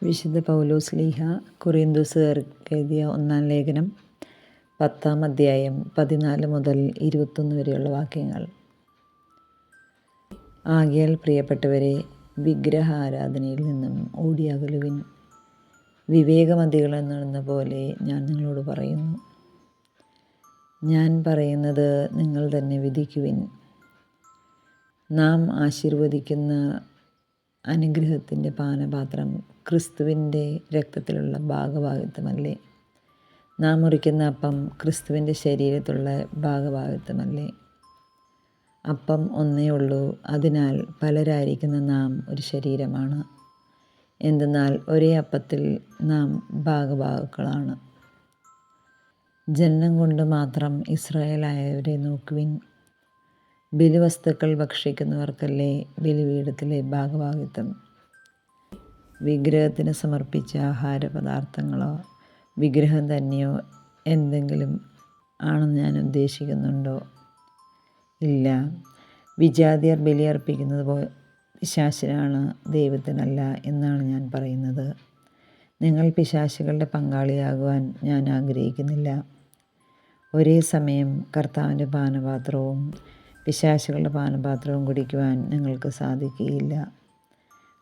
വിശുദ്ധ പൗലോസ്ലീഹ കൊറിന്തോസുകാർക്ക് എഴുതിയ 1-ാം ലേഖനം 10-ാം അധ്യായം 14 മുതൽ 21 വരെയുള്ള വാക്യങ്ങൾ. ആകയാൽ പ്രിയപ്പെട്ടവരെ, വിഗ്രഹാരാധനയിൽ നിന്നും ഓടിയകലുവിൻ. വിവേകമതികളെന്ന പോലെ ഞാൻ നിങ്ങളോട് പറയുന്നു. ഞാൻ പറയുന്നത് നിങ്ങൾ തന്നെ വിധിക്കുവിൻ. നാം ആശീർവദിക്കുന്ന അനുഗ്രഹത്തിൻ്റെ പാനപാത്രം ക്രിസ്തുവിൻ്റെ രക്തത്തിലുള്ള ഭാഗഭാഗിത്വമല്ലേ? നാം മുറിക്കുന്ന അപ്പം ക്രിസ്തുവിൻ്റെ ശരീരത്തിലുള്ള ഭാഗഭാഗിത്വമല്ലേ? അപ്പം ഒന്നേ ഉള്ളൂ, അതിനാൽ പലരായിരിക്കുന്ന നാം ഒരു ശരീരമാണ്. എന്തെന്നാൽ ഒരേ അപ്പത്തിൽ നാം ഭാഗഭാഗുക്കളാണ്. ജനനം കൊണ്ട് മാത്രം ഇസ്രായേലായവരെ നോക്കുവിൻ. ബലിവസ്തുക്കൾ ഭക്ഷിക്കുന്നവർക്കല്ലേ ബലിപീഠത്തിലെ ഭാഗഭാഗിത്വം. വിഗ്രഹത്തിന് സമർപ്പിച്ച ആഹാരപദാർത്ഥങ്ങളോ വിഗ്രഹം തന്നെയോ എന്തെങ്കിലും ആണെന്ന് ഞാൻ ഉദ്ദേശിക്കുന്നുണ്ടോ? ഇല്ല. വിജാതിയർ ബലിയർപ്പിക്കുന്നത് പിശാചിനാണ്, ദൈവത്തിനല്ല എന്നാണ് ഞാൻ പറയുന്നത്. നിങ്ങൾ പിശാചുകളുടെ പങ്കാളിയാകുവാൻ ഞാൻ ആഗ്രഹിക്കുന്നില്ല. ഒരേ സമയം കർത്താവിൻ്റെ പാനപാത്രവും പിശാചുകളുടെ പാനപാത്രവും കുടിക്കുവാൻ നിങ്ങൾക്ക് സാധിക്കുകയില്ല.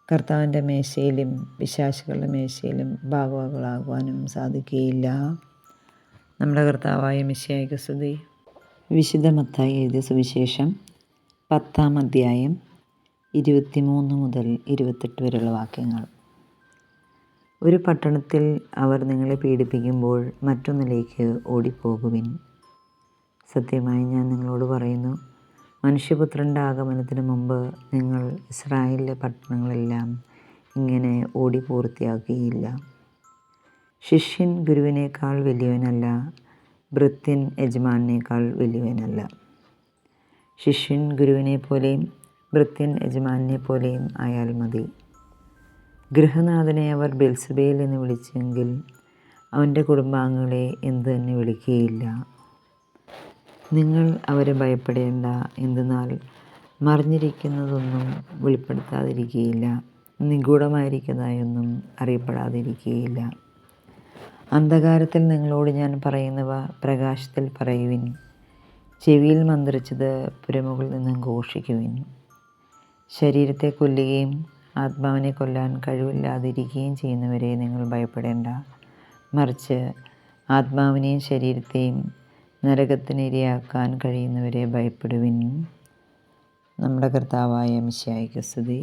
കർത്താവിൻ്റെ മേശയിലും പിശാചുകളുടെ മേശയിലും ഭാഗവാക്കുകളാകുവാനും സാധിക്കുകയില്ല. നമ്മുടെ കർത്താവായ മിശിഹായ്ക്ക് സ്തുതി. വിശുദ്ധ മത്തായി എഴുതിയ സുവിശേഷം 10-ാം അധ്യായം 23 മുതൽ 28 വരെയുള്ള വാക്യങ്ങൾ. ഒരു പട്ടണത്തിൽ അവർ നിങ്ങളെ പീഡിപ്പിക്കുമ്പോൾ മറ്റൊന്നിലേക്ക് ഓടിപ്പോകുവിൻ. സത്യമായി ഞാൻ നിങ്ങളോട് പറയുന്നു, മനുഷ്യപുത്രൻ്റെ ആഗമനത്തിന് മുമ്പ് നിങ്ങൾ ഇസ്രായേലിലെ പട്ടണങ്ങളെല്ലാം ഇങ്ങനെ ഓടി പൂർത്തിയാക്കുകയില്ല. ശിഷ്യൻ ഗുരുവിനേക്കാൾ വലിയവനല്ല, ഭൃത്യൻ യജമാനേക്കാൾ വലിയവനല്ല. ശിഷ്യൻ ഗുരുവിനെപ്പോലെയും ഭൃത്യൻ യജമാനെപ്പോലെയും ആയാൽ മതി. ഗൃഹനാഥനെ അവർ ബെൽസബേൽ എന്ന് വിളിച്ചെങ്കിൽ അവൻ്റെ കുടുംബാംഗങ്ങളെ എന്തു തന്നെ വിളിക്കുകയില്ല. നിങ്ങൾ അവരെ ഭയപ്പെടേണ്ട. എന്തെന്നാൽ മറിഞ്ഞിരിക്കുന്നതൊന്നും വെളിപ്പെടുത്താതിരിക്കുകയില്ല, നിഗൂഢമായിരിക്കുന്നതായൊന്നും അറിയപ്പെടാതിരിക്കുകയില്ല. അന്ധകാരത്തിൽ നിങ്ങളോട് ഞാൻ പറയുന്നവ പ്രകാശത്തിൽ പറയുവിൻ. ചെവിയിൽ മന്ത്രിച്ചത് പുരമുകളിൽ നിന്നും ഘോഷിക്കുവിൻ. ശരീരത്തെ കൊല്ലുകയും ആത്മാവിനെ കൊല്ലാൻ കഴിവില്ലാതിരിക്കുകയും ചെയ്യുന്നവരെ നിങ്ങൾ ഭയപ്പെടേണ്ട. മറിച്ച് ആത്മാവിനെയും ശരീരത്തെയും നരകത്തിന് ഇരയാക്കാൻ കഴിയുന്നവരെ ഭയപ്പെടുവിൻ. നമ്മുടെ കർത്താവായ മിശിഹായ്ക്ക് സ്തുതി.